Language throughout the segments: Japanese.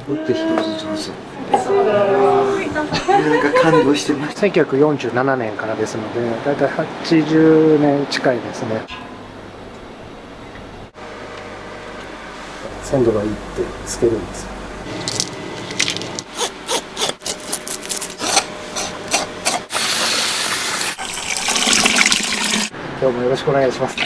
ぜひどうぞどうぞ。なんか感動してます。1947年からですので、だいたい80年近いですね。鮮度がいいってつけるんですよ。今日もよろしくお願いします。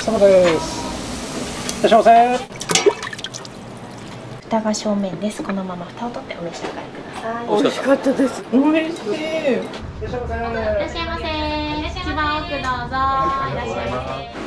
そうです。いらっしゃいませ。蓋が正面です。このまま蓋を取ってお召し上がりください。美味しかったです。美味しい。いらっしゃいませ。いらっしゃいませ。一番奥どうぞ。いらっしゃいませ。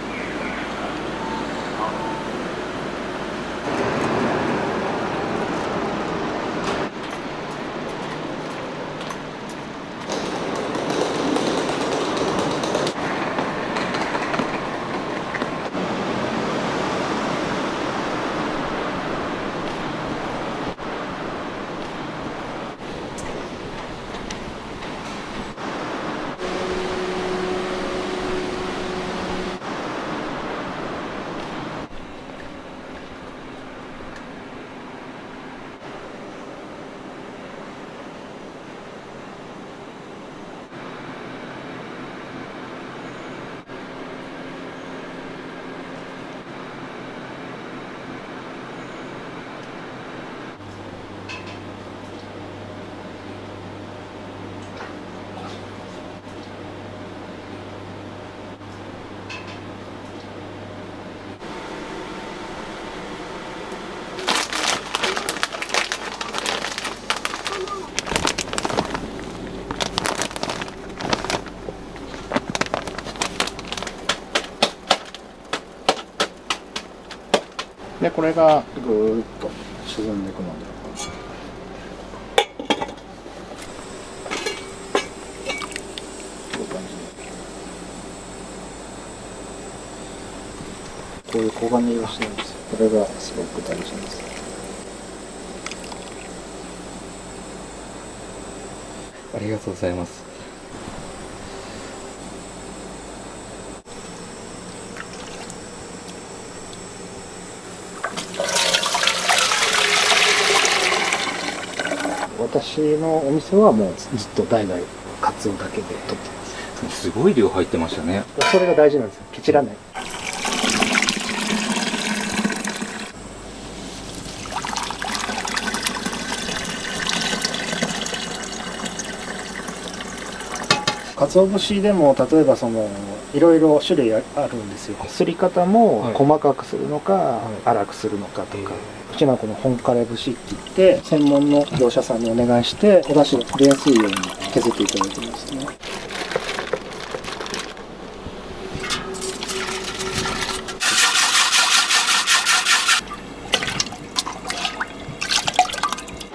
で、これがぐーっと沈んでいくので。こういう感じで。こういう黄金色してるんですよ。これがすごく大事です。ありがとうございます。私のお店はもうずっと代々カツオだけで取ってます。すごい量入ってましたね。それが大事なんですよ。ケチらない。鰹節でも例えばいろいろ種類あるんですよ。すり方も細かくするのか、粗くするのかとか、うちのはこの本枯節って言って専門の業者さんにお願いしてお出汁が出やすいように削っていただいてますね。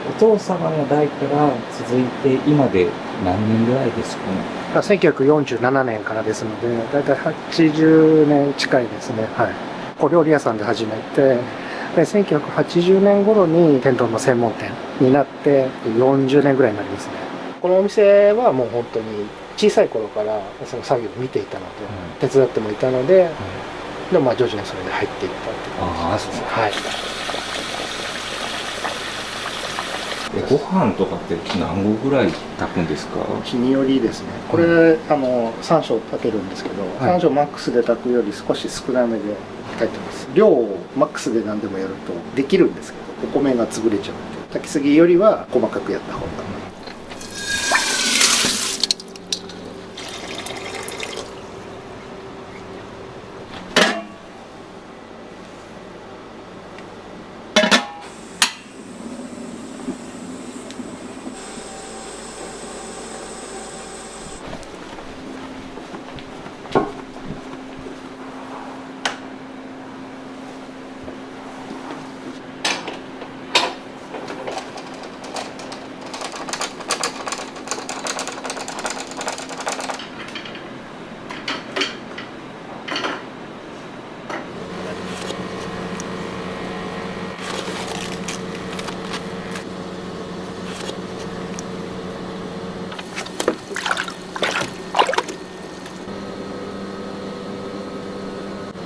お父様の代から続いて今で何年ぐらいですかね。1947年からですので、だいたい80年近いですね。はい。小料理屋さんで始めて、で1980年頃に天丼の専門店になって40年ぐらいになりますね。このお店はもう本当に小さい頃からその作業を見ていたので、手伝ってもいたので、でも徐々にそれで入っていったって感じですね。はい。ご飯とかって何合ぐらい炊くんですか？日によりですね。これ、3升炊けるんですけど、3升マックスで炊くより少し少なめで炊いてます。量をマックスで何でもやるとできるんですけど、お米が潰れちゃうので、炊きすぎよりは細かくやった方が。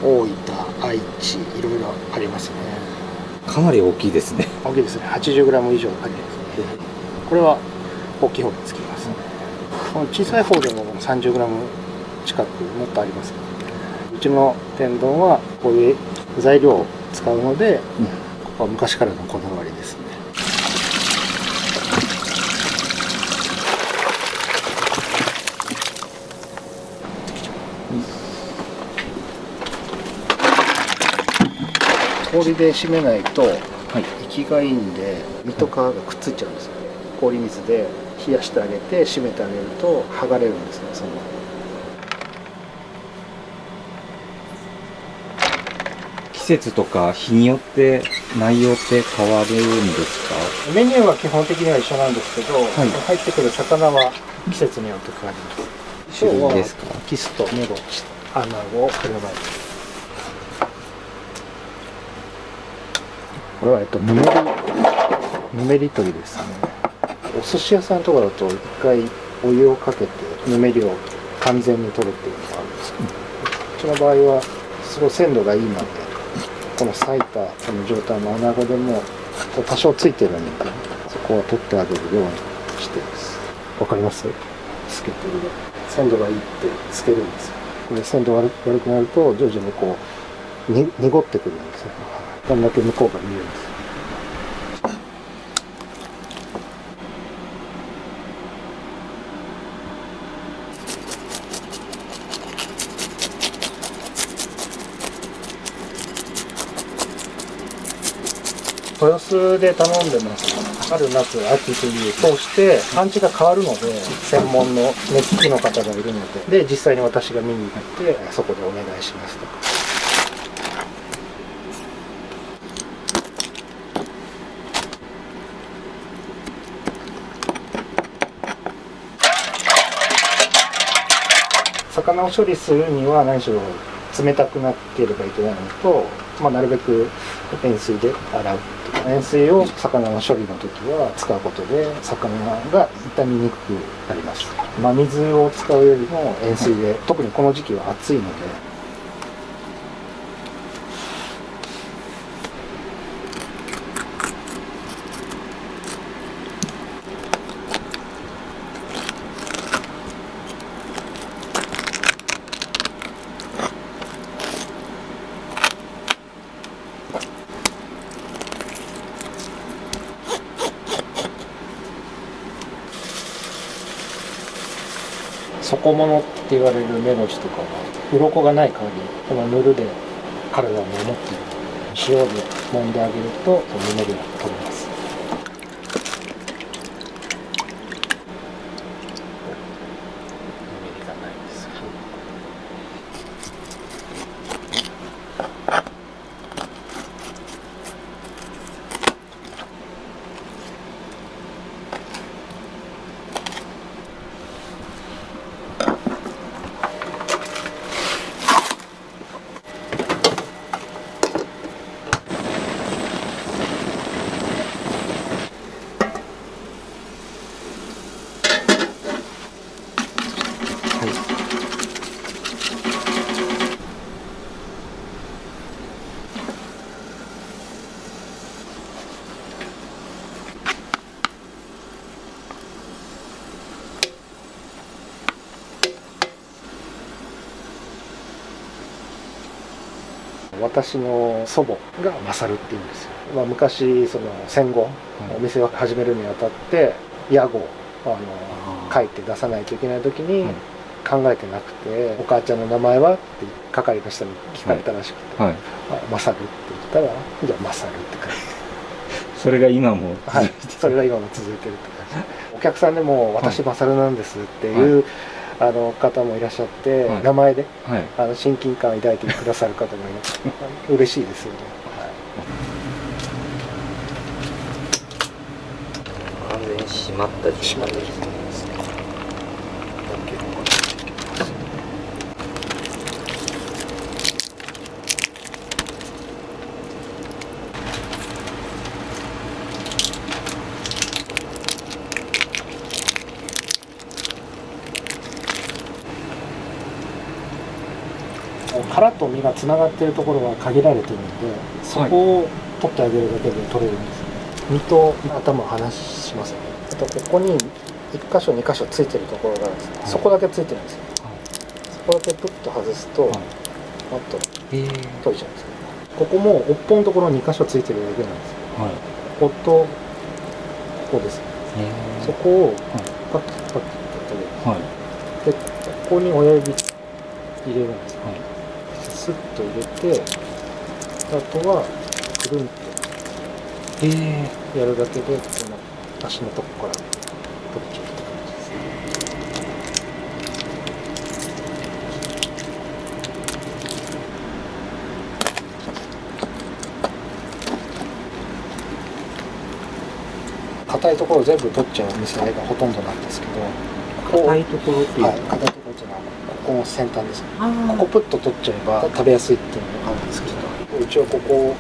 大分、愛知、いろいろありますね。かなり大きいですね。大きいですね。80g 以上ありますね。これは大きい方がつきますね。この小さい方でも30g 近くもっとありますね。うちの天丼はこういう材料を使うので、ここは昔からのこだわりですね。氷で締めないと息がいいんで、身と皮がくっついちゃうんですよ。氷水で冷やしてあげて締めてあげると剥がれるんですね。その季節とか日によって内容って変わるんですか？メニューは基本的には一緒なんですけど、い入ってくる魚は季節によって変わります。種類ですか？今日はキスとメロ、アナゴ、これはこれはぬめり取りですね。お寿司屋さんとかだと一回お湯をかけてぬめりを完全に取るっていうのがあるんですけど、うちの場合はすごい鮮度がいいので、この裂いたこの状態のアナゴでも多少ついてるんで、そこは取ってあげるようにしてます。わかります？つけてる。鮮度がいいってつけるんですよ。これ鮮度悪くなると徐々にこう濁ってくるんですよ。こんだけ向こうが見えるんです。豊洲で頼んでます。春夏秋という通して産地が変わるので、専門の目利きの方がいるので、実際に私が見に行ってそこでお願いしますとか。魚を処理するには何しろ冷たくなければいけないのと、なるべく塩水で洗う。塩水を魚の処理の時は使うことで魚が傷みにくくなります。真水を使うよりも塩水で、特にこの時期は暑いので。底物って言われる目の字とかは鱗がない限りこのヌルで体を守っているので、塩で揉んであげるとぬめりが取れます。ぬめりがないです。私の祖母が勝っていうんですよ。昔その戦後、お店を始めるにあたって屋号を書いて出さないといけない時に考えてなくて、お母ちゃんの名前はって係の人に聞かれたらしくて、勝って言ったらじゃあ勝って書いて、それが今もそれが今も続いてるって感じ。お客さんでも私勝なんですっていう方もいらっしゃって、名前で親近感を抱いてくださる方もいます。嬉しいですよね。完全に締まった締まった状態ですね。殻と身がつながっているところが限られてるので、そこを取ってあげるだけで取れるんですね。身と頭を離しますよね。あとここに1箇所2箇所ついてるところがあるんです、そこだけついてるんですよ。そこだけプッと外すと、パッと取れちゃうんですけど、ここも尾っぽのところ2箇所ついてるだけなんですよ。こことここですね。そこをパッとパッと取れる。でここに親指入れるんですよ。スッと入れて、あとはくるんとやるだけで、この足のとこから取れちゃうって感じですね。硬いところ全部取っちゃう店がほとんどなんですけど、硬いところっていうはい、硬いところっていうのはここの先端ですね。ここプッと取っちゃえば食べやすいっていうのがあるんですけど、一応ここを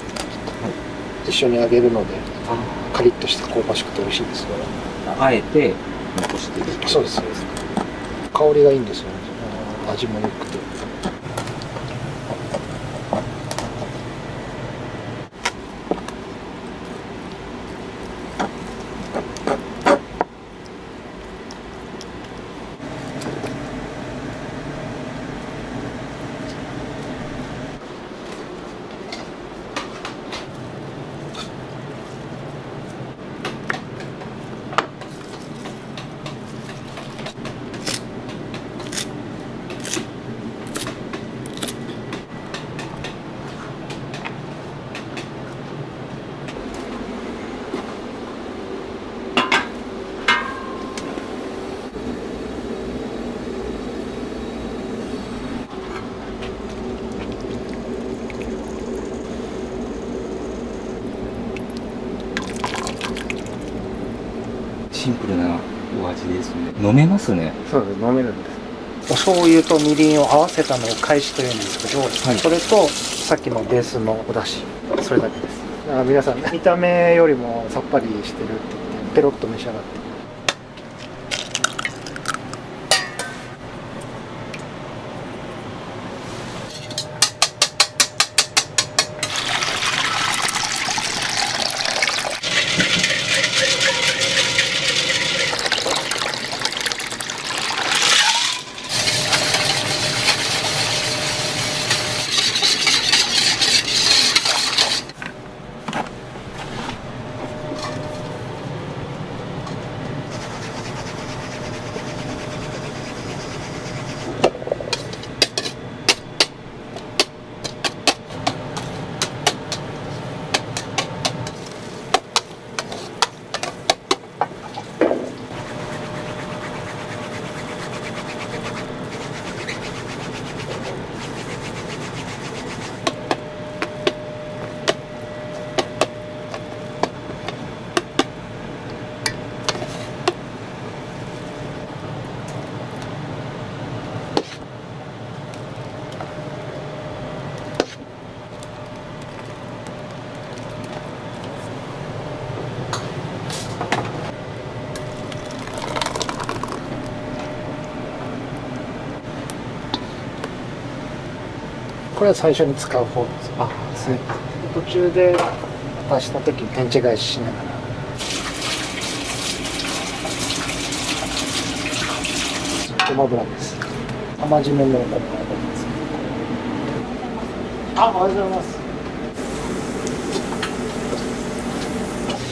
一緒に揚げるのでカリッとして香ばしくて美味しいですよ。あえて残してる。そうですそうです。香りがいいんですよね。味も良くて。シンプルなお味ですね。飲めますね。そうです、飲めるんです。お醤油とみりんを合わせたのを返しというんですけど、それとさっきのベースのお出汁、それだけです。だから皆さん見た目よりもさっぱりしてるって言ってペロッと召し上がって。これは最初に使う方です。途中で足した時に天地返ししながら。ごま油です。甘締めのごま油です。おはようございます。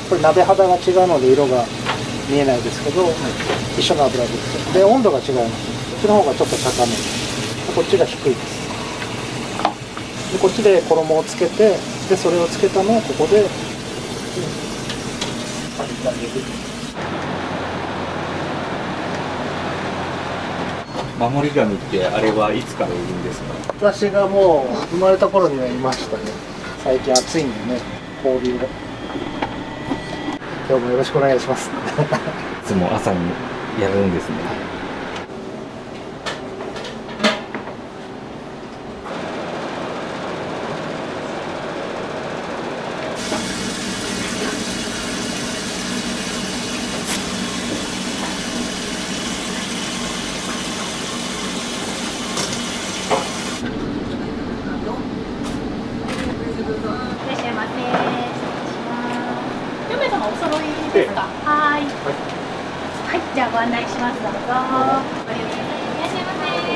これ鍋肌が違うので色が見えないですけど、一緒の油です。で温度が違います。こっちの方がちょっと高め、こっちが低いです。でこっちで衣をつけて、でそれをつけたのをここで守り神ってあれはいつからいるんですか？私がもう生まれた頃にはいましたね。最近暑いんでね、交流が。今日もよろしくお願いします。いつも朝にやるんですね。ご案内します。どうぞ。いらっしゃいませ。いらっしゃいませ。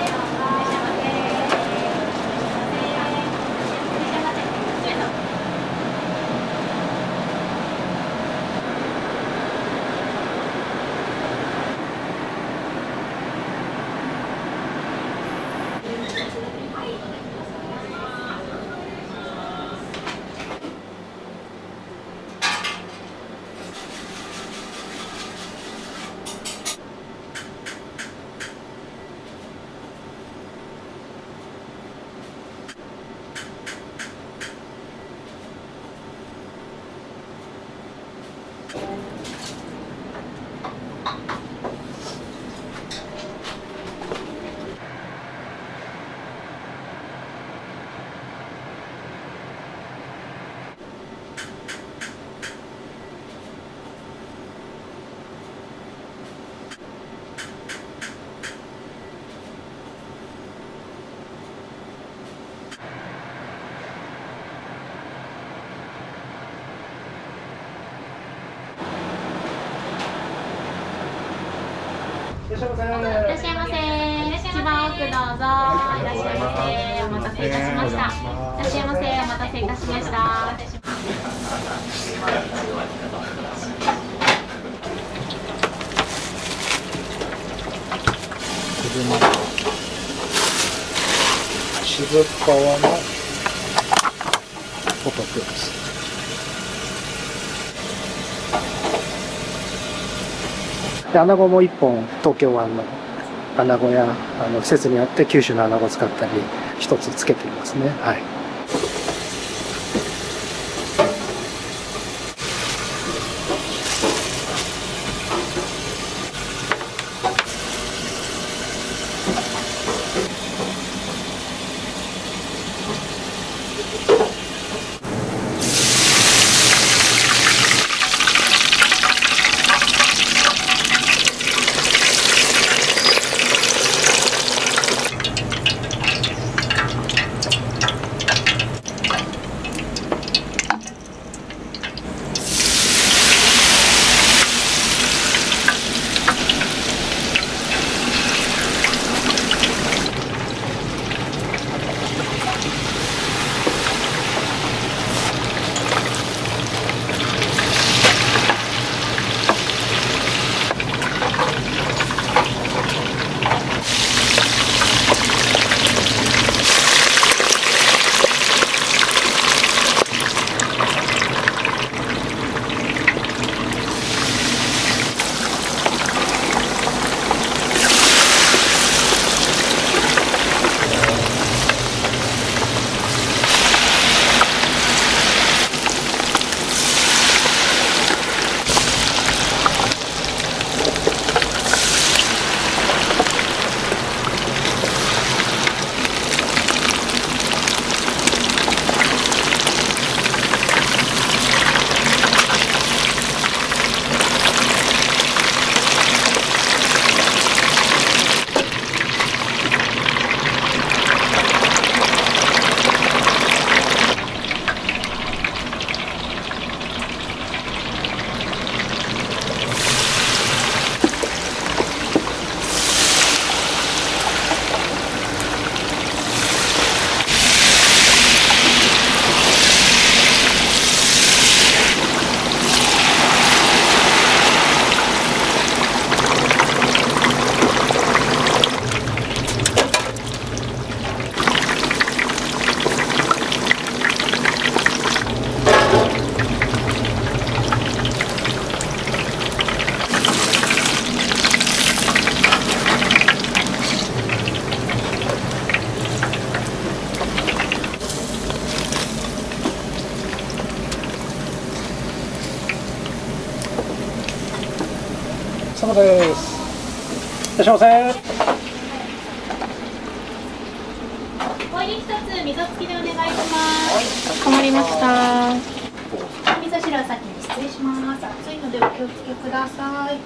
いらっしゃいませ。いらっしゃいませ。一番奥どうぞ。いらっしゃいませ。お待たせいたしました。いらっしゃいませ。お待たせいたしました。渋川のホタテです。でアナゴも1本東京湾のアナゴや季節によって九州のアナゴを使ったり1つつけていますね。はい。そうです。いらっしゃいませ。お入り一つ味噌付きでお願いします。かしこまりました。味噌汁は先に失礼します。熱いのでお気をつけください。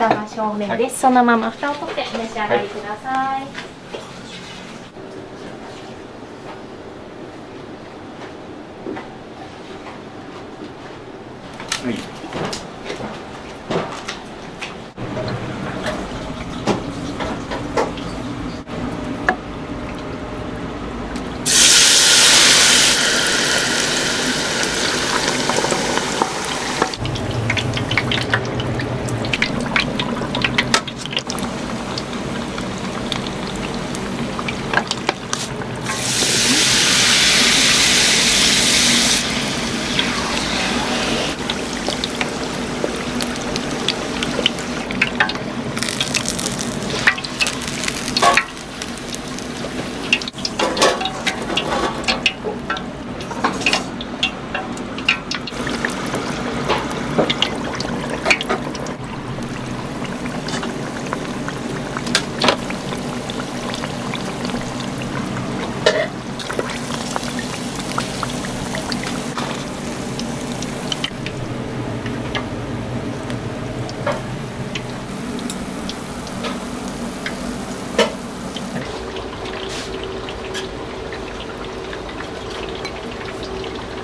蓋が正面です。そのまま蓋を取ってお召し上がりください。はい。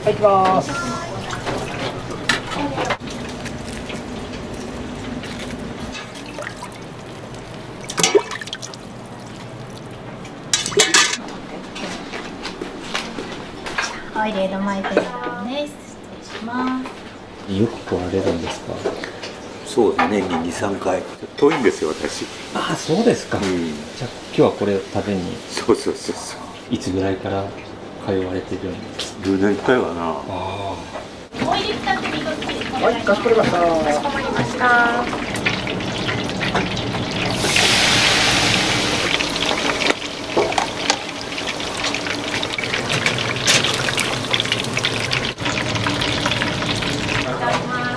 はい、行きます。はい、レードマイペンです。失礼します。よく来られるんですか？そうだね、年に2、3回。遠いんですよ、私。ああ、そうですか。うん。じゃあ今日はこれを食べにそうそうそうそう。いつぐらいから通われてるんですか？ 10年くらいはな。ああ。お入り2つにどっちおはい、願いします。かしこまりました。かしこまりました。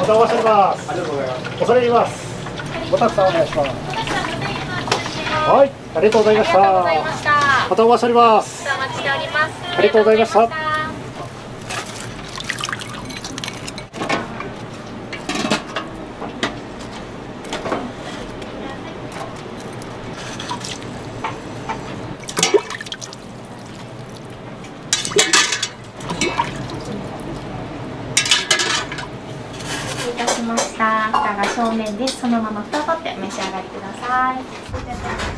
お邪魔しております。ありがとうございます。恐れ入ります。ごたくさんお願いします。はい、ありがとうございましありがとうごた。ざいました。またお待ちしております。お待ちしております。ありがとうございました。失礼いたしました。蓋が正面です。そのまま蓋を取ってお召し上がりください。失礼いたします。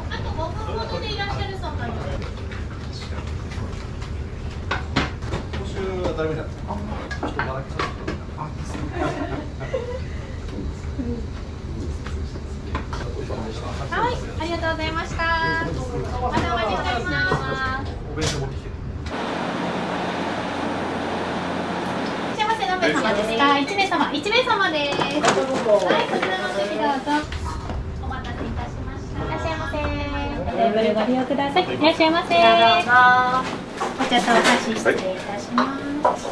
あと5分ほどでいらっしゃるそうなので。はい、ありがとうございました。またお待ちしております。いらっしゃいませ、何名様ですか。1名様、1名様です。はい、こちらのお席どうぞ。お待たせいたしました。いらっしゃいませ。テーブルご利用ください。いらっしゃいませ。どうぞ。お茶とお箸失礼いたします。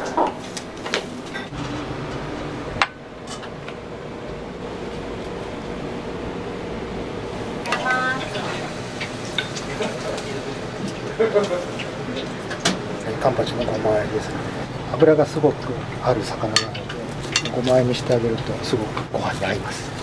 カンパチのごま和えですね。油がすごくある魚なので、ごま和えにしてあげるとすごくご飯に合います。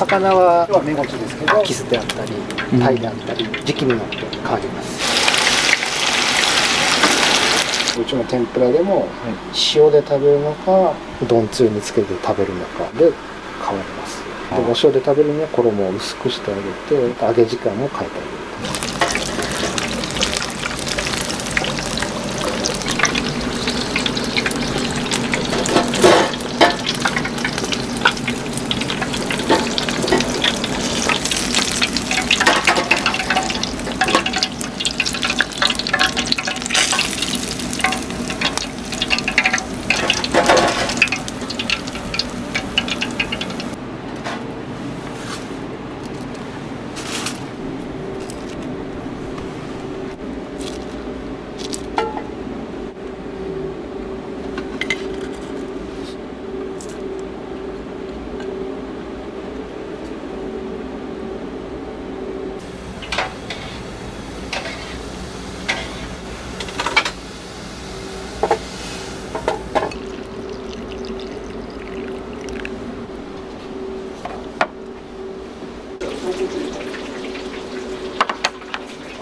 魚は目持ちですけど、キスであったり、タイであったり、時期によって変わります。うちの天ぷらでも塩で食べるのか、うどんつゆにつけて食べるのかで変変わります。でお塩で食べるには衣を薄くしてあげて、揚げ時間も変えてあげる。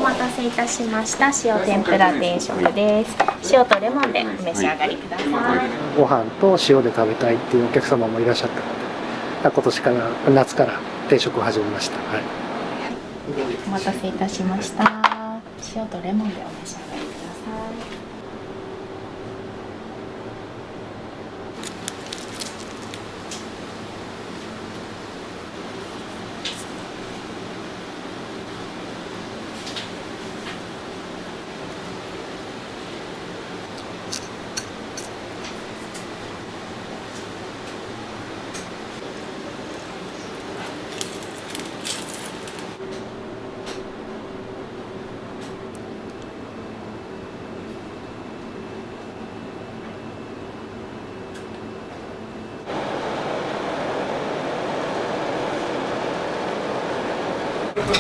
お待たせいたしました。塩天ぷら定食です。塩とレモンでお召し上がりください。ご飯と塩で食べたいっていうお客様もいらっしゃったので、今年から夏から定食を始めました。はい、お待たせいたしました。塩とレモンでお召し上がりください。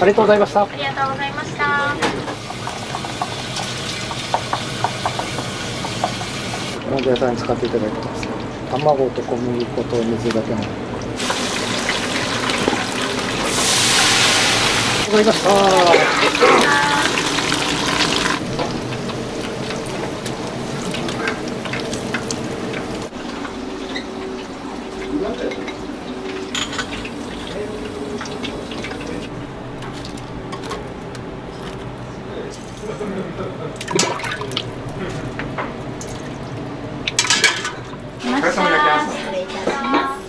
ありがとうございました。ありがとうございました。お野菜に使っていただいてます。卵と小麦粉と水だけの。わかりました。失礼いたします。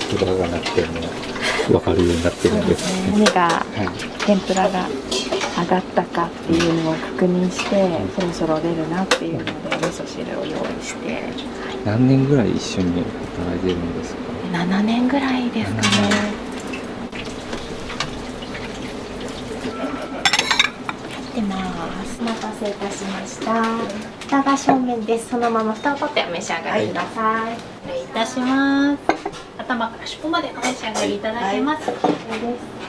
言葉がなくても分かるようになってるんですね。何が天ぷらが上がったかっていうのを確認して、そろそろ出るなっていうので味噌汁を用意して。何年ぐらい一緒に働いてるんですか7年ぐらいですかね。出ます。お待たせいたしました。蓋が正面です。そのまま蓋を取ってお召し上がりください。失礼いたします。頭から尻尾までお召し上がりいただけます。これです。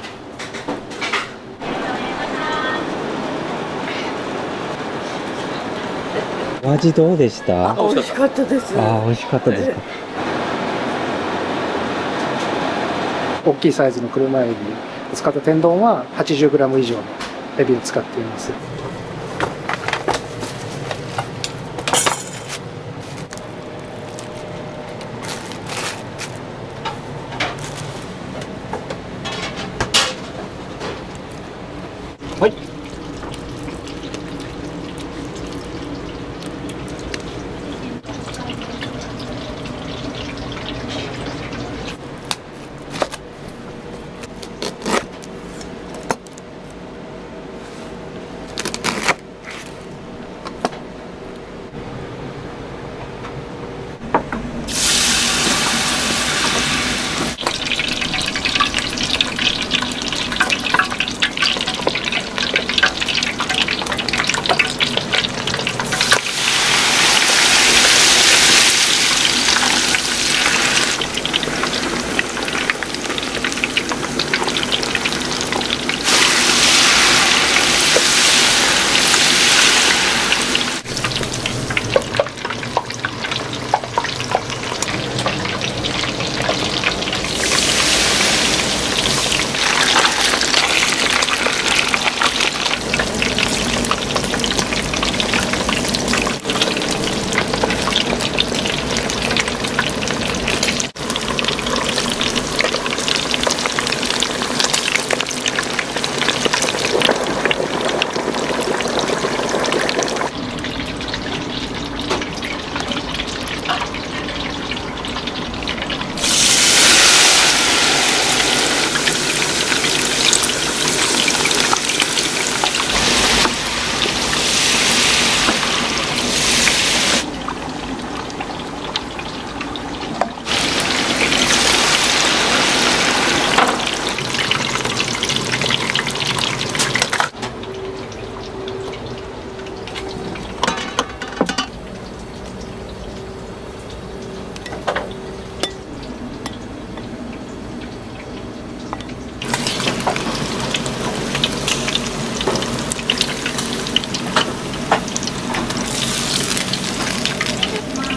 お味どうでした？美味しかったです。美味しかったですか？大きいサイズの車エビを使った天丼は 80g 以上のエビを使っています。はい。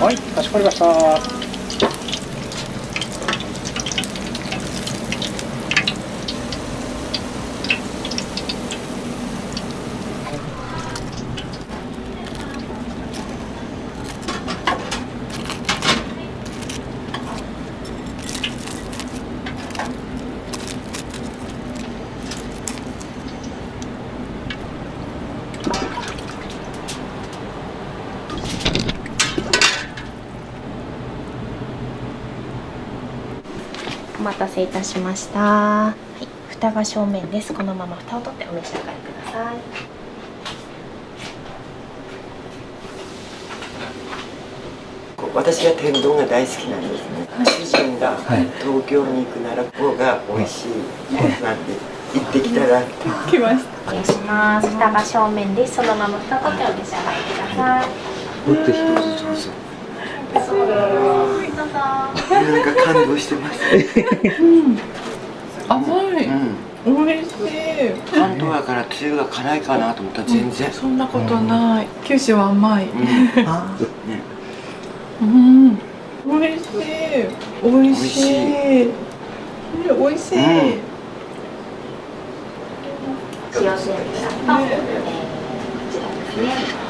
はい、かしこまりました。お待たせいたしました。はい、蓋が正面です。このまま蓋を取ってお召し上がりください。私は天丼が大好きなんですね。主人が東京に行くならここが美味しいなんて行ってきたらって来ました。失礼します。蓋が正面です。そのまま蓋を取ってお召し上がりください。どうぞ。なんか感動してます。甘い。美味しい。関東やからつゆが辛いかなと思ったら全然。そんなことない。九州は甘い。美味しい。美味しい。美味しい。塩せんべいと、こちらですね。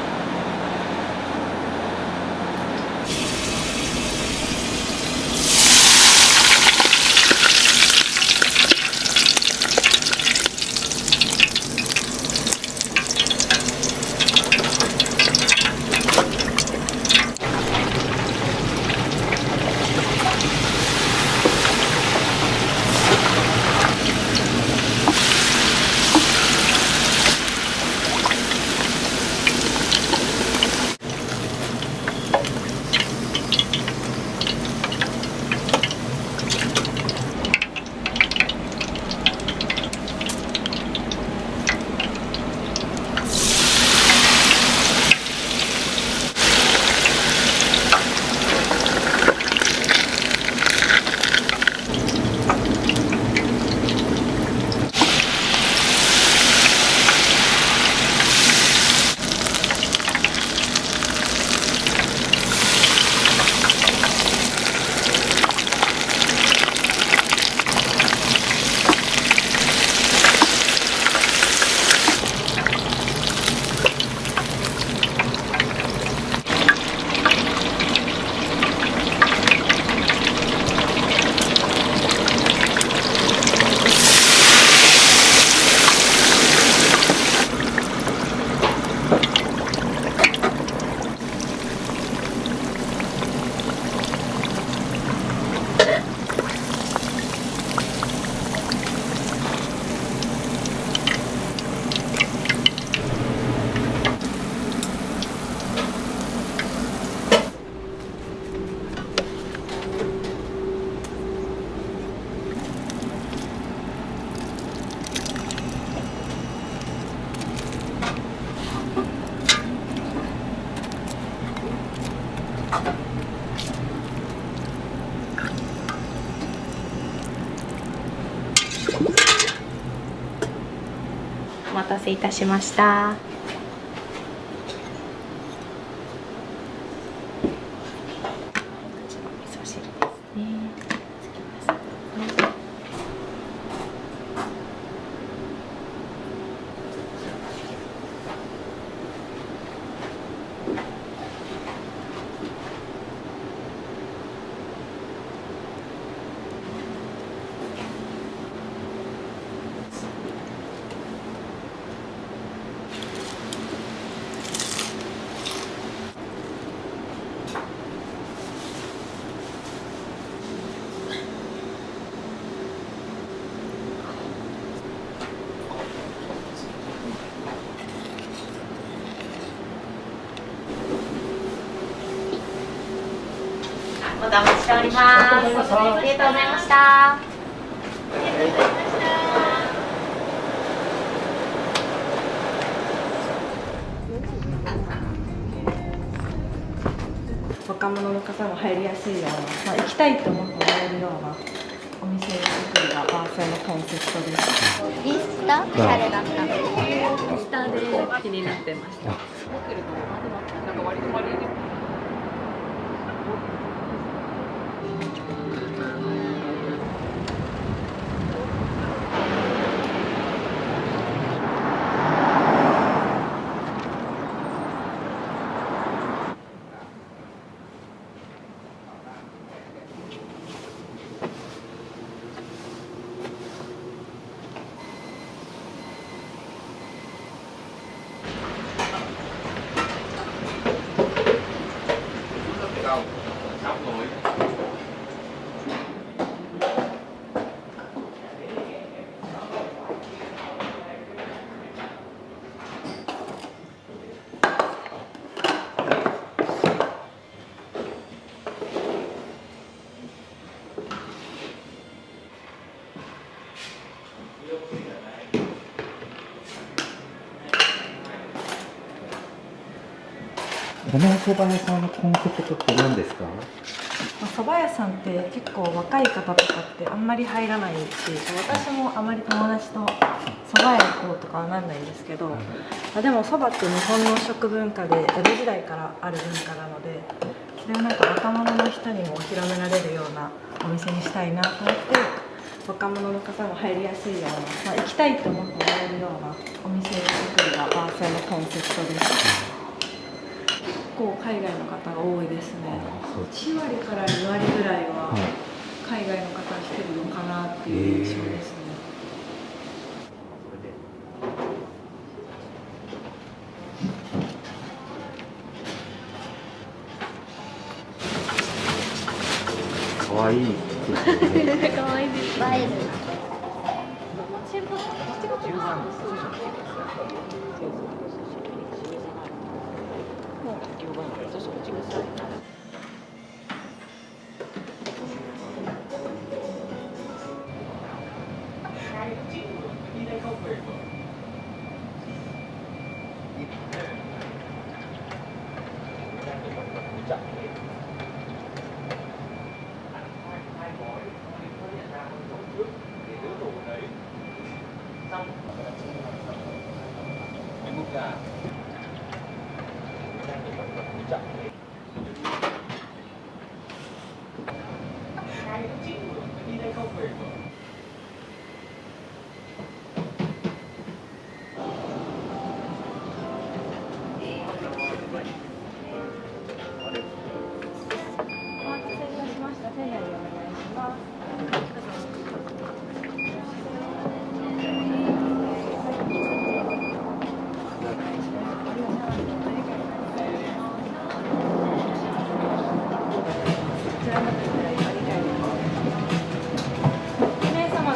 お待たせいたしました。味噌汁ですね。お待ちしております。ありがとうございました。若者の方も入りやすいような、行きたいと思ってもらえるようなお店作りがバーセンのコンセプトです。インスタシャレだった。インスタで気になってました。このお蕎麦屋さんのコンセプトって何ですか？蕎麦屋さんって結構若い方とかってあんまり入らないし、私もあまり友達と蕎麦屋行こうとかはなんないんですけど、でも蕎麦って日本の食文化で江戸時代からある文化なので、それをなんか若者の人にも広められるようなお店にしたいなと思って、若者の方も入りやすいような、行きたいと思ってもらえるようなお店作りがバーセンのコンセプトです。結構海外の方が多いですね。1割から2割ぐらいは海外の方来てるのかなっていう印象ですね。かわいい。可愛いです。映える。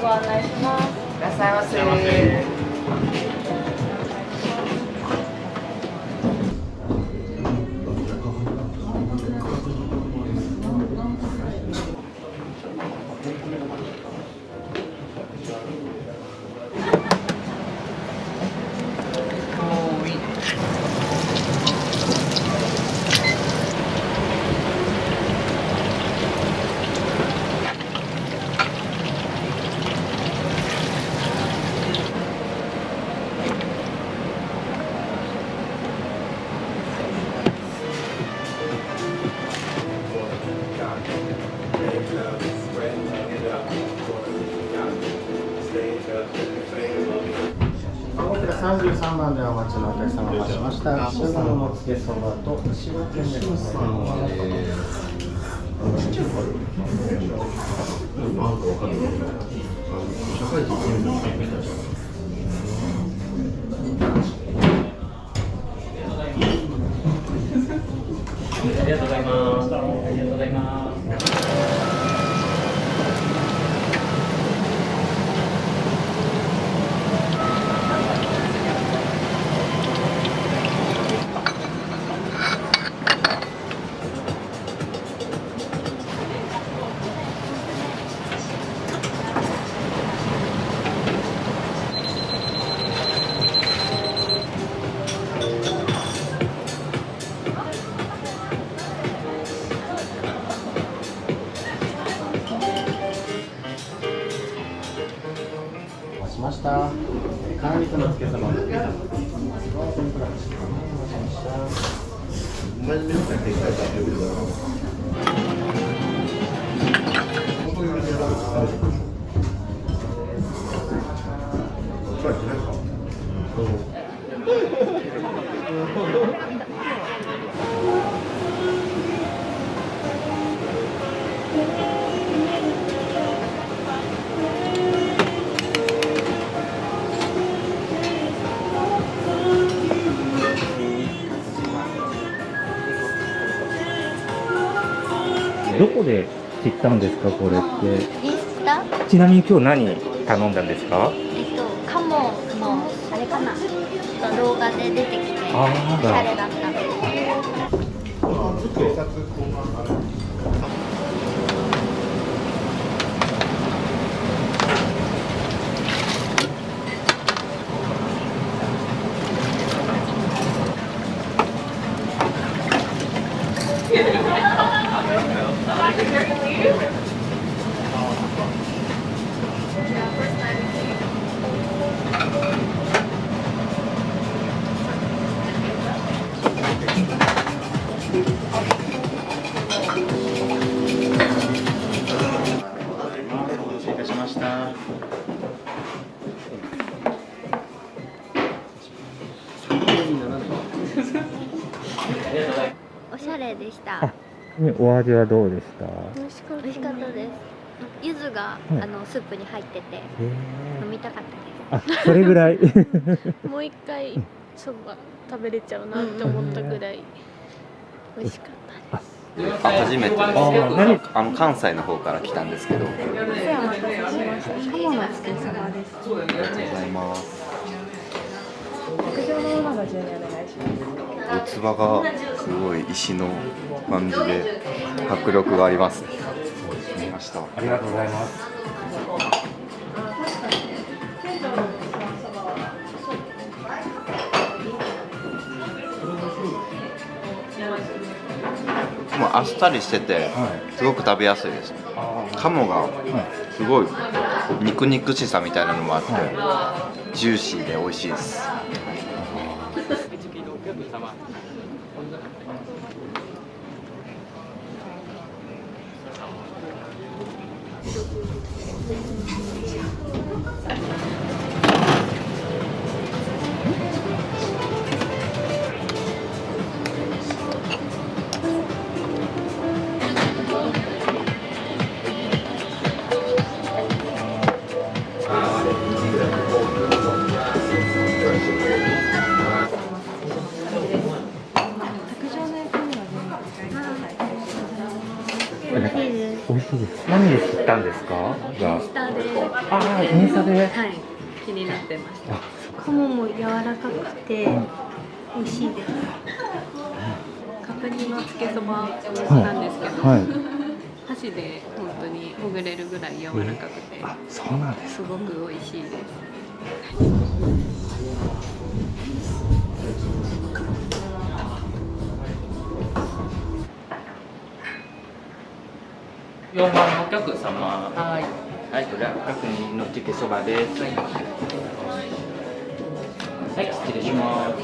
ご案内します。いらっしゃいませ。33番でお待ちのお客様お待ちしました。塩釜のつけそばと塩気になります。ありがとうございます。ありがとうございます。しました。カラ肉のつけそばの天ぷらお待ちしました。どこで知ったんですか、これって。インスタ？ちなみに今日何頼んだんですか？カモのあれかな、動画で出てきておしゃれだったので。した。おしゃれでした。お味はどうでした？美味しかったです。柚子が、スープに入ってて飲みたかったです。あ、それぐらい。もう一回そば食べれちゃうなって思ったぐらい美味しかったです。初めてです。関西の方から来たんですけど。お待たせしました。鴨のつけそばです。ありがとうございます。特上のものが順にお願いします。器がすごい石の感じで迫力があります。ありがとうございます。もうあっさりしててすごく食べやすいです。鴨がすごい肉々しさみたいなのもあってジューシーで美味しいです。美味しいです。何で知ったんですか？インスタで。ああ、インスタで。はい、気になってました。鴨も柔らかくて美味しいです。角煮のつけそばなんですけど、箸で本当にほぐれるぐらい柔らかくて、そうなんです。すごく美味しいです。4番のお客様。はい。はい、これは角煮のつけそばです。はい、失礼します。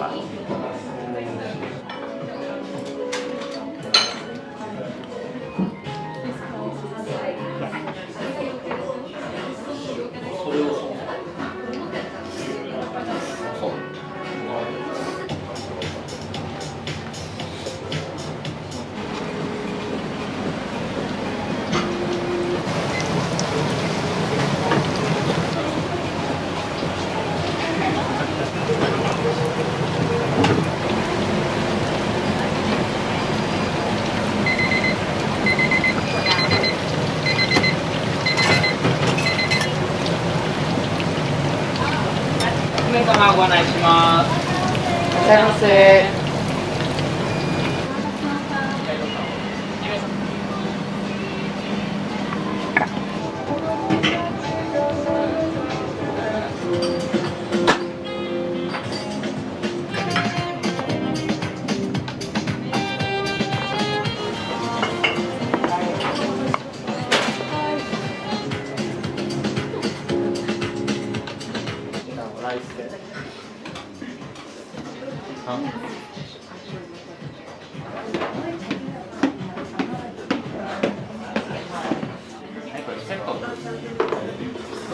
ご案内します。いらっしゃいませ。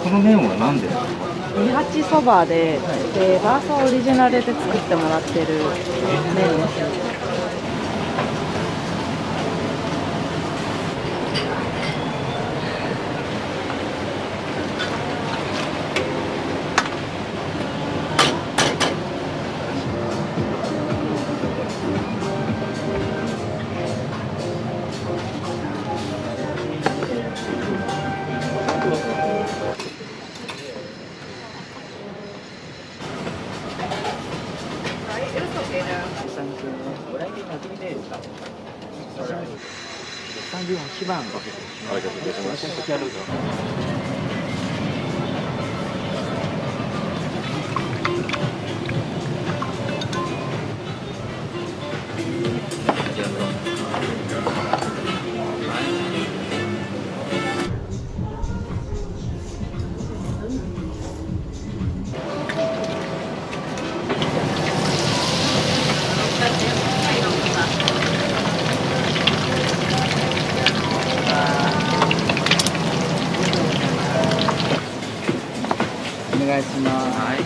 この麺は何ですか？二八そばで、バーサーオリジナルで作ってもらってる麺です。31番ご決定します。願いします。はい。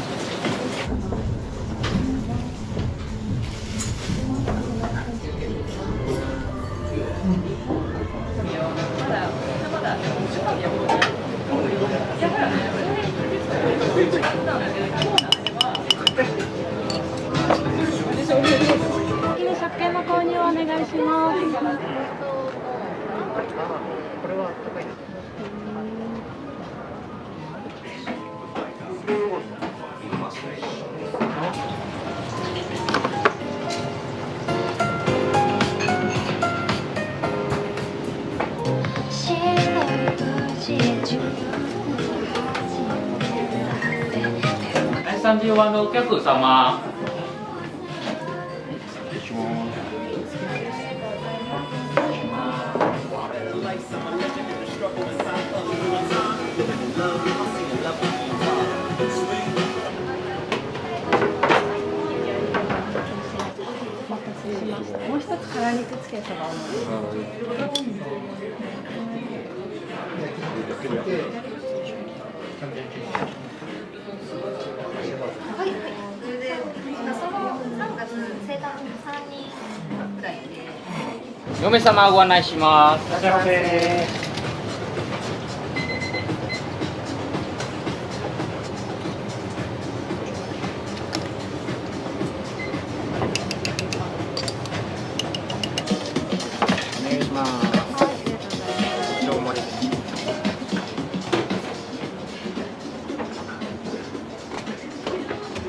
食券の購入をお願いします。これは高いな。30番のお客様。もう一つ辛肉つけそばをはい、それでその3月生誕3人ぐらいで嫁様ご案内します。いらっしゃいませ。お願いします。大盛りです。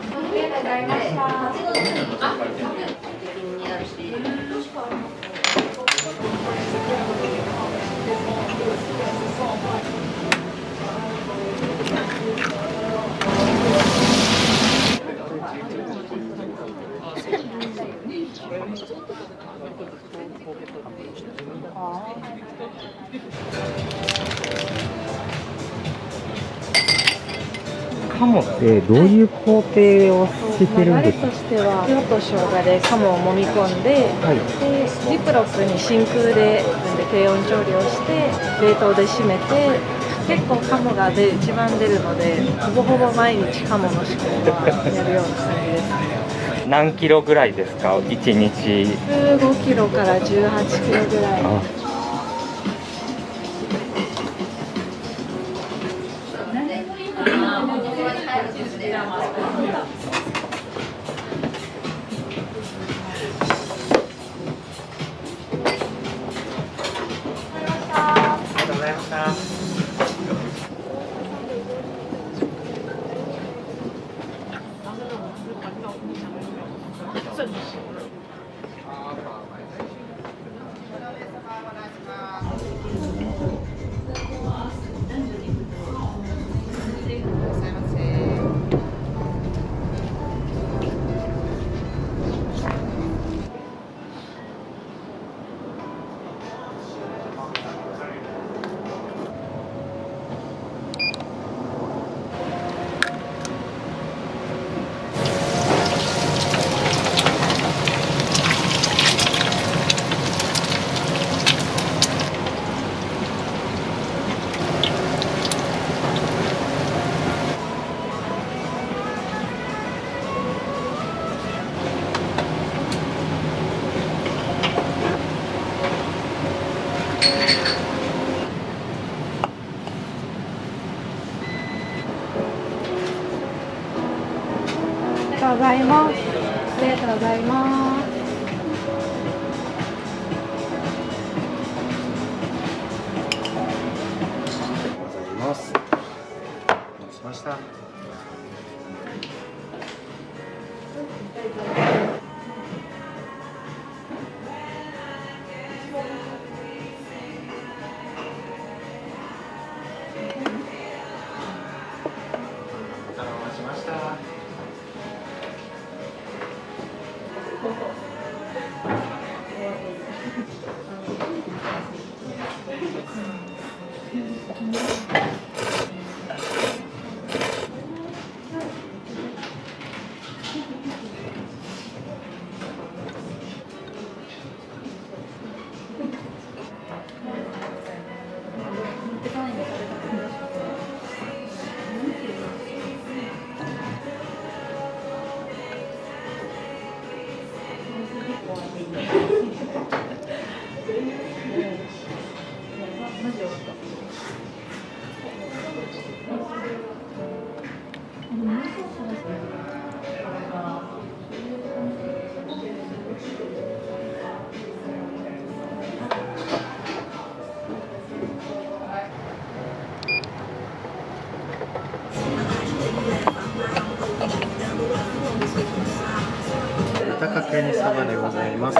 ありがとうございました。鴨ってどういう工程をしてるんですか？流れとしては塩と生姜で鴨を揉み込んで、でジップロックに真空で低温調理をして冷凍で締めて、結構鴨が一番出るのでほぼほぼ毎日鴨の仕込みはやるような感じです。何キロぐらいですか？1日。15キロから18キロぐらい。ありがとうございます。ありがとうございます。お待たせしました。天様でございます。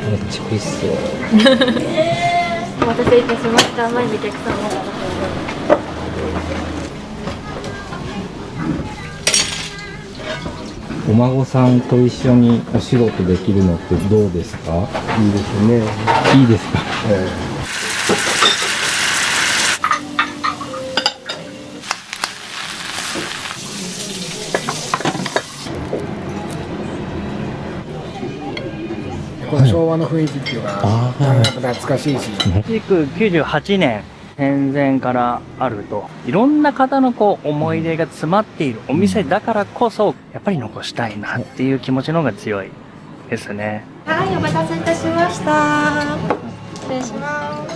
めっちゃ美味しそう。お待たせいたしました。前にお客様が。お孫さんと一緒にお仕事できるのってどうですか？いいですね。いいですか？この昭和の雰囲気っていうのは、やっぱ懐かしいし。築98年戦前からあると、いろんな方の思い出が詰まっているお店だからこそ、やっぱり残したいなっていう気持ちの方が強いですね。はい、お待たせいたしました。失礼します。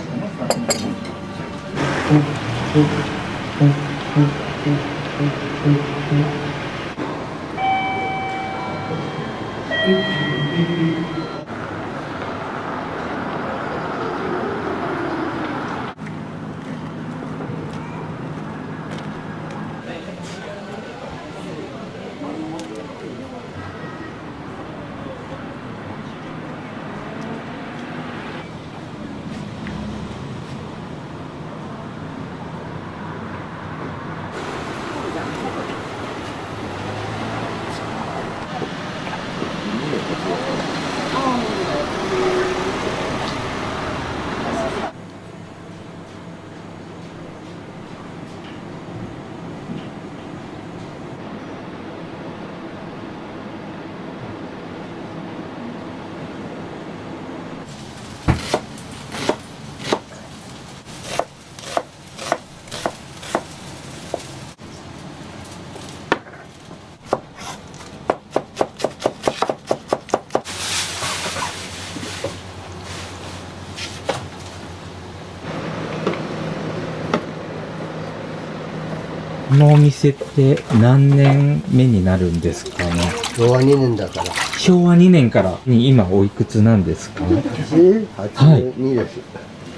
このお店って何年目になるんですかね？昭和2年だから。昭和2年からに今おいくつなんですか82です。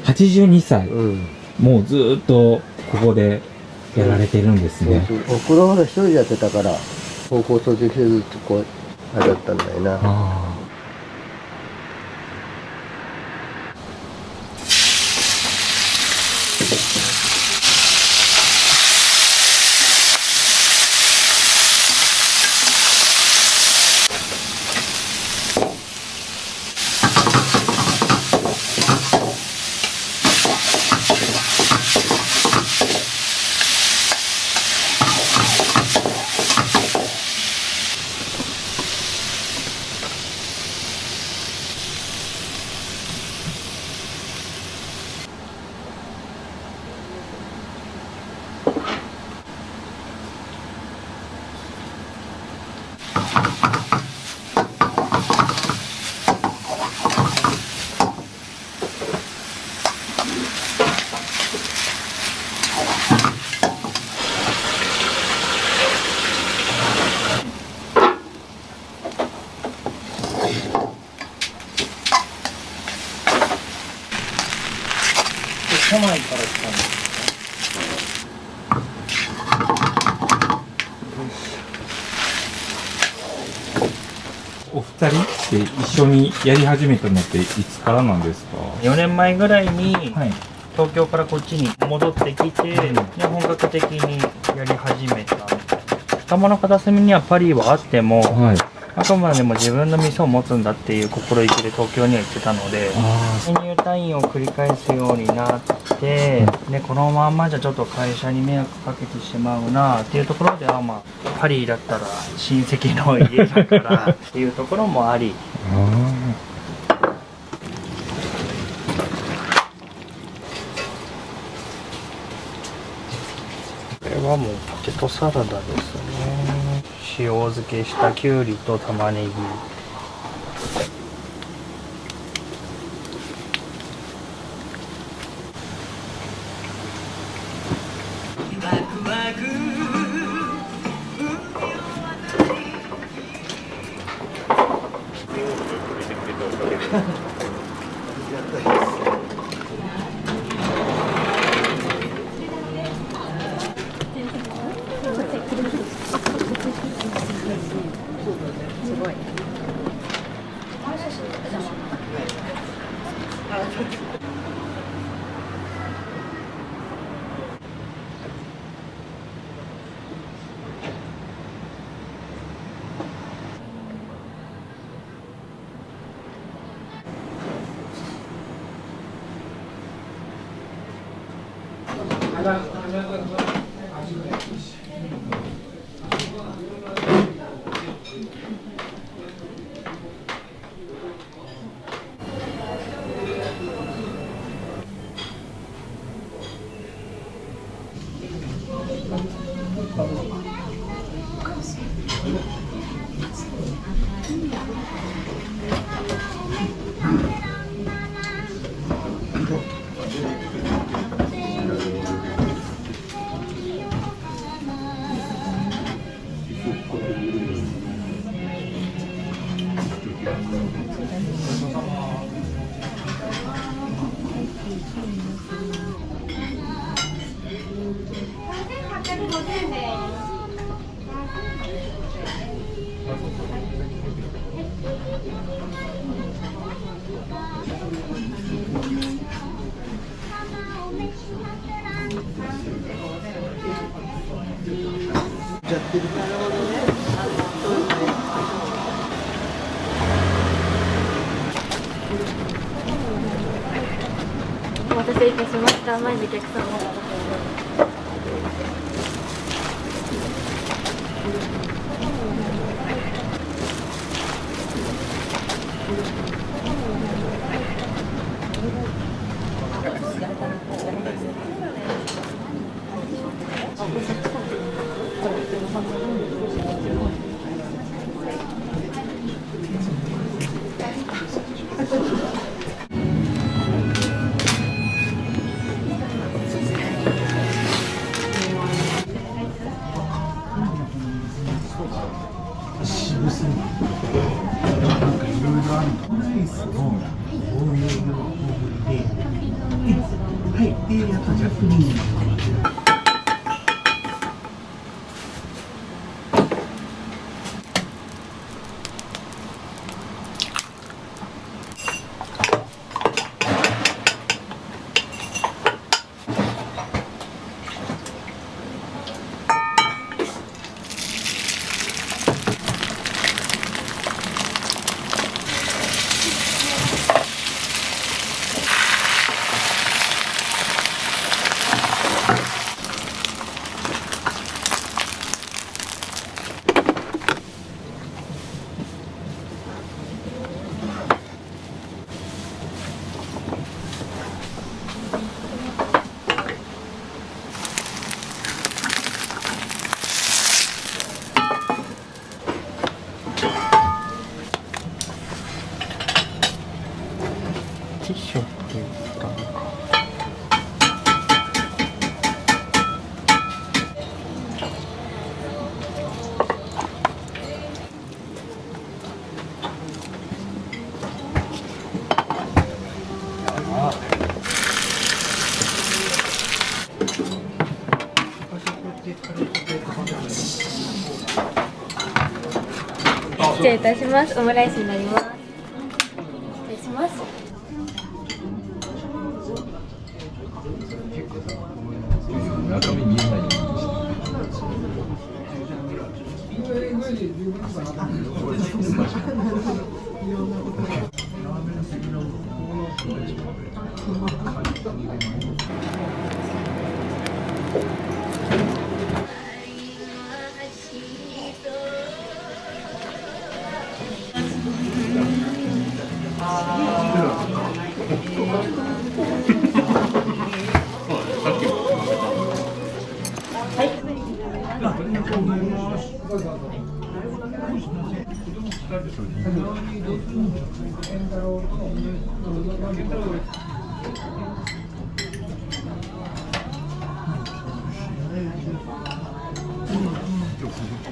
82歳、もうずーっとここでやられてるんですね。おふくろが一人でやってたから、高校卒業せずこう、あれだったんだよな。都内から来たんです。お二人って一緒にやり始めたのっていつからなんですか4年前ぐらいに、東京からこっちに戻ってきて、で本格的にやり始めた頭の片隅にはパリはあっても、あくまでも自分の店を持つんだっていう心意気で東京には行ってたので、入退院を繰り返すようになって、でこのまんまじゃちょっと会社に迷惑かけてしまうなっていうところでは、まあパリだったら親戚の家だからっていうところもあり。これはもうポテトサラダですね。塩漬けしたきゅうりと玉ねぎ。お待たせいたしました。前にお客様。ティッシュって言ったのか。失礼いたします。オムライスになります。失礼します。中身見えないようにして。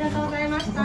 りがとうございました。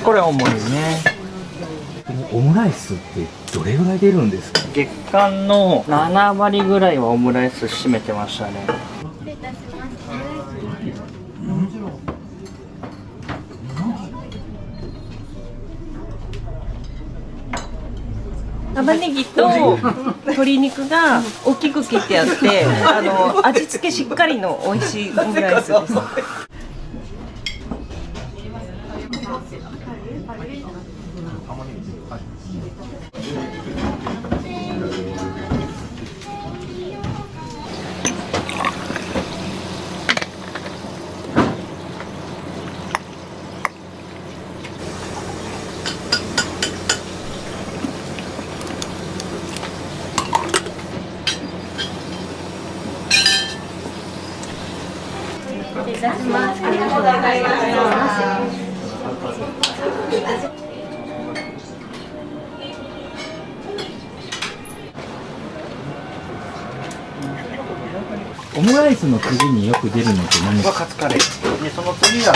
これ大盛りね。オムライスってどれぐらい出るんですか？月間の7割ぐらいはオムライス占めてましたね。失礼いたします。玉ねぎと鶏肉が大きく切ってあって味付けしっかりの美味しいオムライスです。ありがとうございます。オムライスの次によく出るのって何ですか？カツカレー。でその次が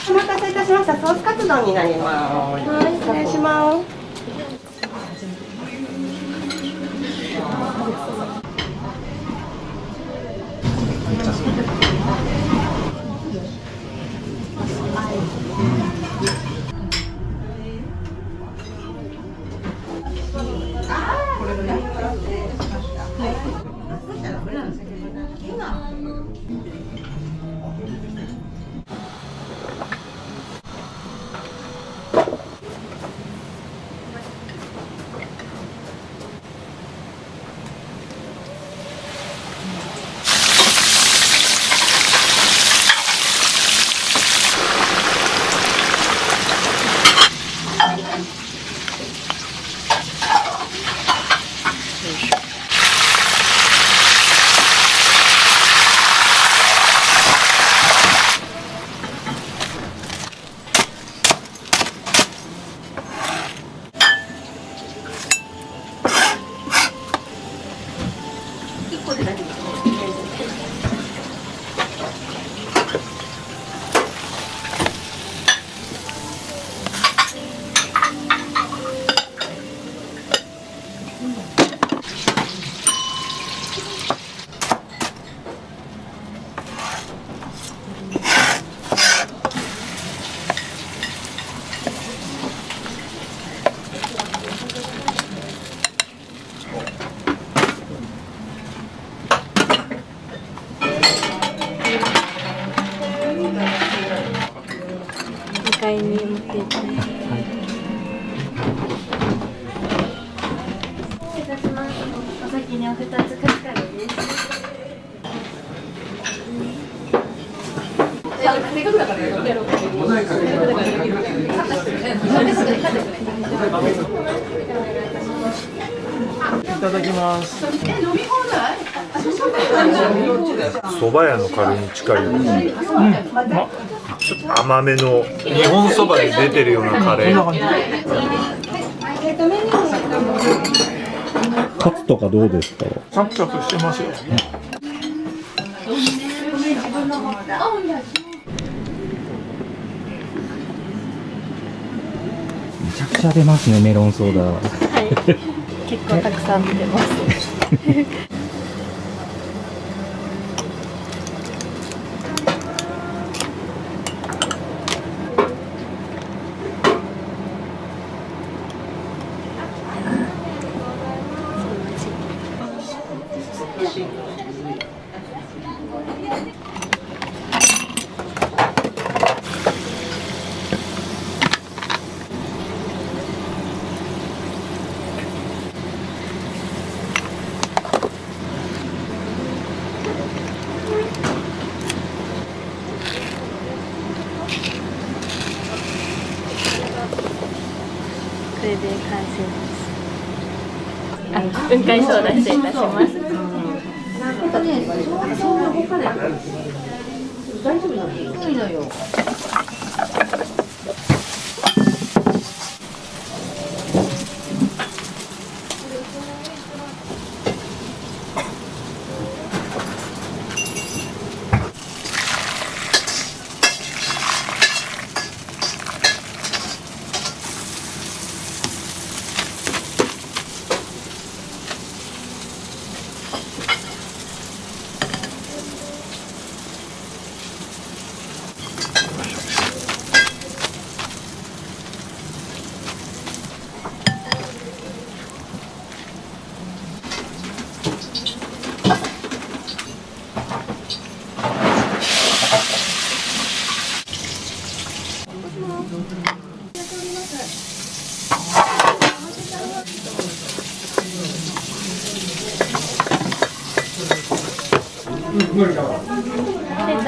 お待たせいたしました。ソースカツ丼になります。はい、失礼します。2階に持っていきます。失礼いたします。お先にお2つカツカレーです。いただきます。蕎麦屋のカレーに近いような、ちょっと甘めの日本そばで出てるようなカレー。カツとかどうですか？サクサクしてますよ。めちゃくちゃ出ますね、メロンソーダ。はい、結構たくさん出ます。これで完成です。雲海ソーダ失礼いたします。大丈夫なの？いいのよ。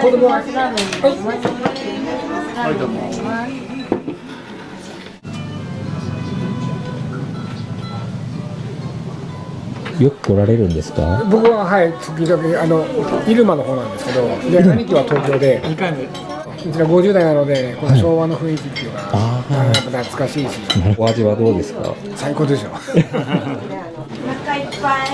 子供はラーメンになります。ありがとうございます。よく来られるんですか？僕ははい時々入間の方なんですけど、で兄貴は東京で、2回目。うちら50代なのでこの昭和の雰囲気っていうのが、やっぱ懐かしいし。お味はどうですか？最高でしょ。お腹いっぱい。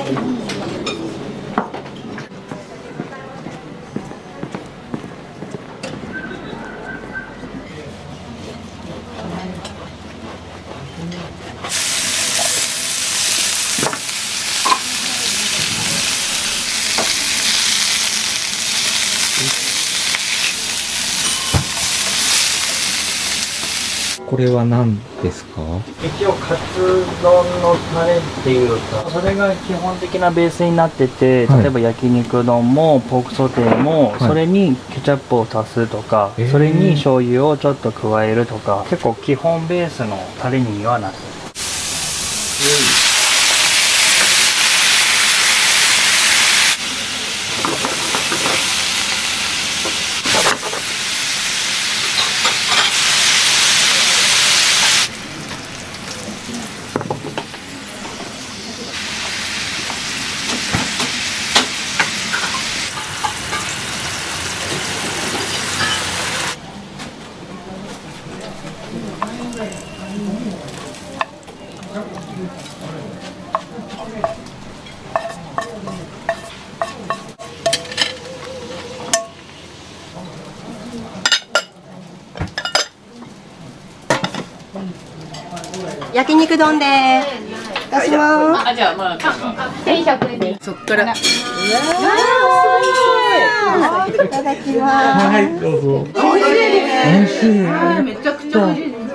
これは何ですか？一応カツ丼のタレっていうか、それが基本的なベースになってて、例えば焼肉丼もポークソテーも、それにケチャップを足すとか、それに醤油をちょっと加えるとか、結構基本ベースのタレにはなってる。焼肉丼でーす。出します。じゃあまあ1100円。そっから。いただきます。はい、どうぞ。美味しいですね。美味しい。はい、めちゃくちゃ美味しいです。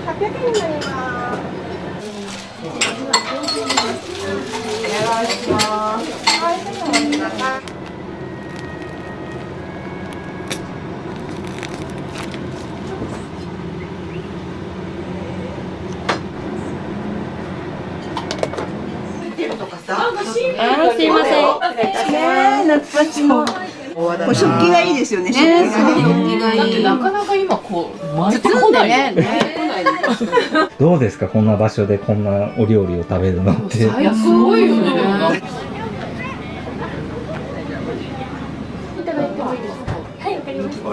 800円になります。お願いします。はい、ちょっとお待ちください。すいません。懐かしいも。食器がいいですよね。食器がいい。なかなか今こう包んでね。どうですか、こんな場所でこんなお料理を食べるのって。すごいよね。いただいてもいいですか。はい、わかりました。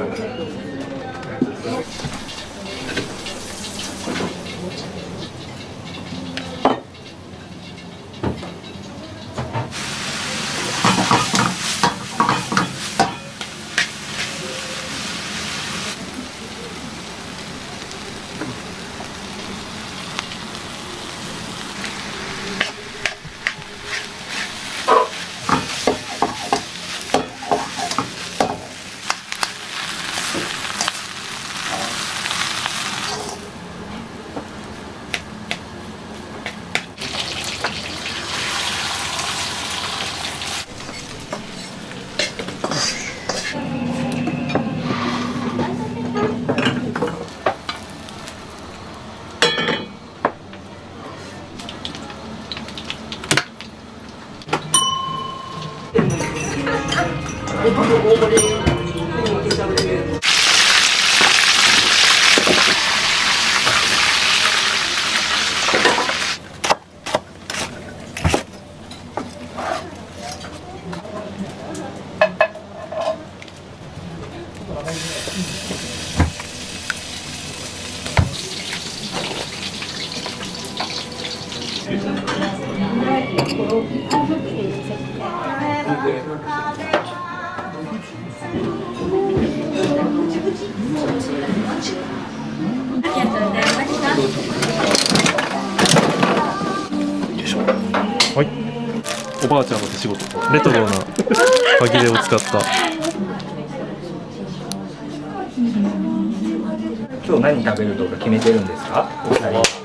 はい、おばあちゃんの手仕事とレトロな歯切れを使った今日何食べるとか決めてるんですか？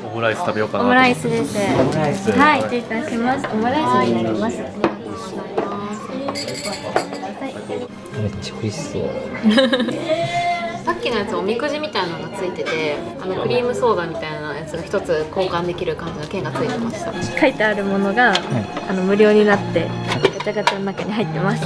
オムライス食べようかなオムライスです。オムライス。はい、失礼いたします。オムライスになります。めっちゃ美味しそう。さっきのやつおみくじみたいなのがついてて、クリームソーダみたいなやつが一つ交換できる感じの券がついてました。書いてあるものが、無料になってガチャガチャの中に入ってます。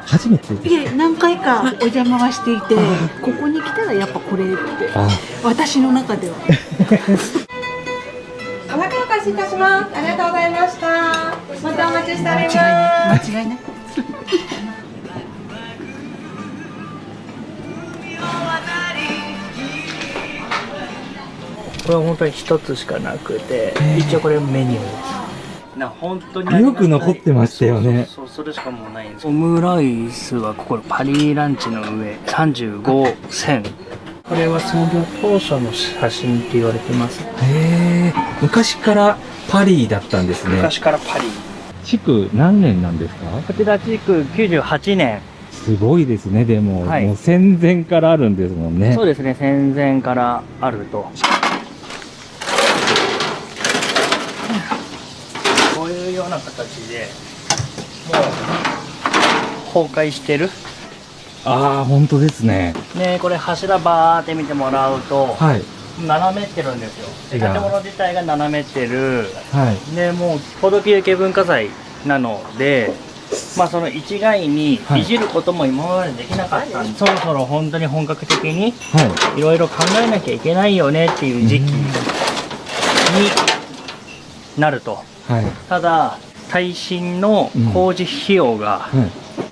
初めてです。いえ、何回かお邪魔はしていて、ここに来たらやっぱこれって私の中では。お腹お貸しいたします。ありがとうございました。またお待ちしております。間違いない。これは本当に一つしかなくて、一応これメニューです。本当によく残ってましたよね。そう、それしかもうないんです。オムライスはここパリランチの上35銭。これは創業当初の写真って言われてます。へえ、昔からパリだったんですね。昔からパリ。築何年なんですか？こちら築98年。すごいですね。でも、はい、もう戦前からあるんですもんね。そうですね、戦前からあると。こういうような形でもう崩壊してる。ああ、本当ですね。ね、これ柱バーって見てもらうと、はい、斜めってるんですよ。建物自体が斜めってる。はい。で、もう登録有形文化財なので、まあその一概にいじることも今までできなかったんで、そろそろ本当に本格的にいろいろ考えなきゃいけないよねっていう時期になると。はい。ただ耐震の工事費用が、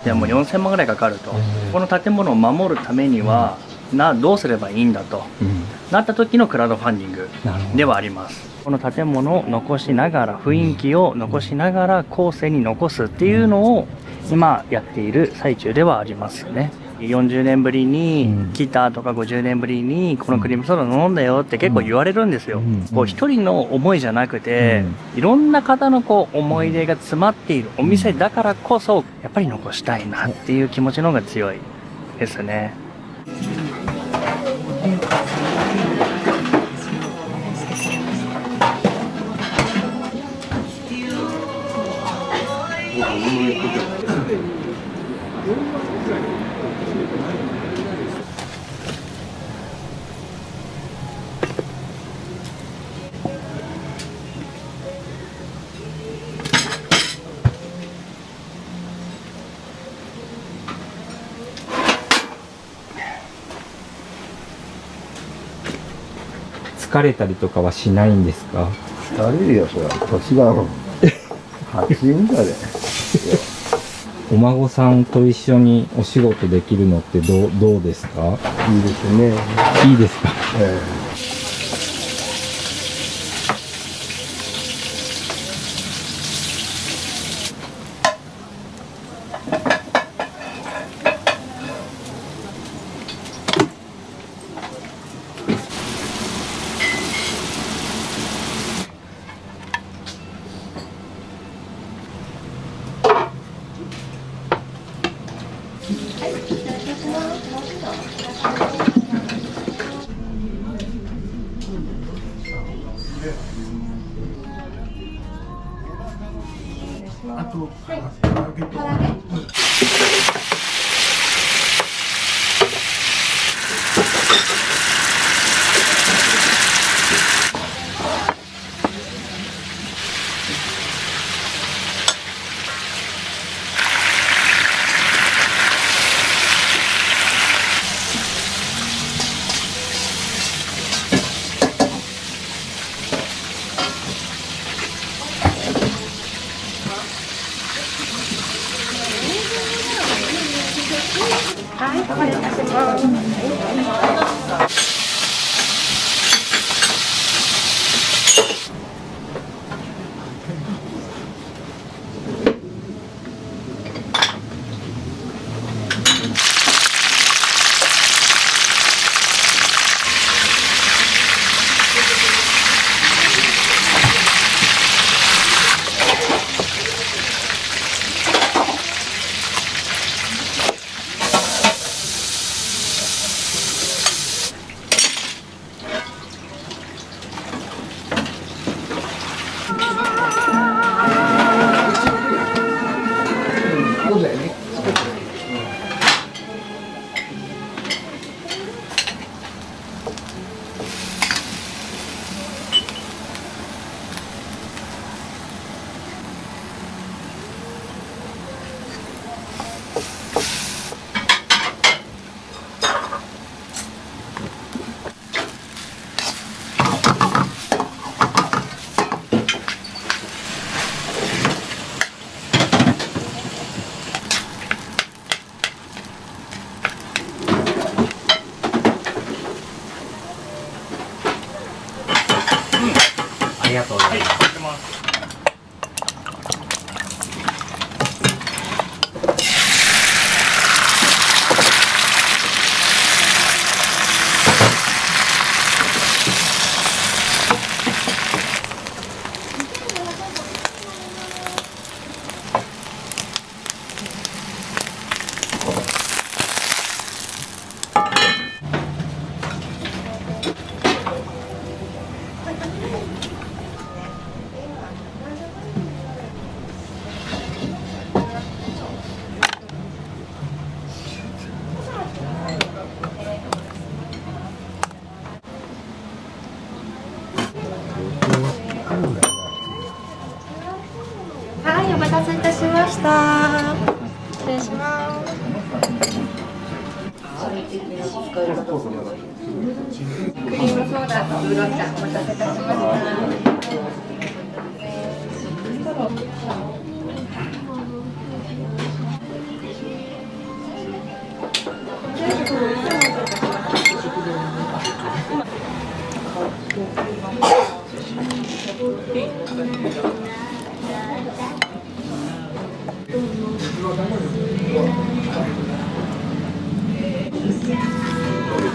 でも4000万ぐらいかかると、この建物を守るためには、どうすればいいんだと、なった時のクラウドファンディングではあります。この建物を残しながら、雰囲気を残しながら後世に残すっていうのを今やっている最中ではありますね。40年ぶりに来たとか50年ぶりにこのクリームソーダ飲んだよって結構言われるんですよ。こう一人の思いじゃなくて、いろんな方のこう思い出が詰まっているお店だからこそ、やっぱり残したいなっていう気持ちの方が強いですね。疲れたりとかはしないんですか？疲れるよ、それは。年がもう80だで。お孫さんと一緒にお仕事できるのってどうですか？いいですね。いいですか？あと、はい、お願いします。ありがとうございます。はい、お待たせいたしました。失礼します。クリームソーダとウーロン茶お待たせいたしました。う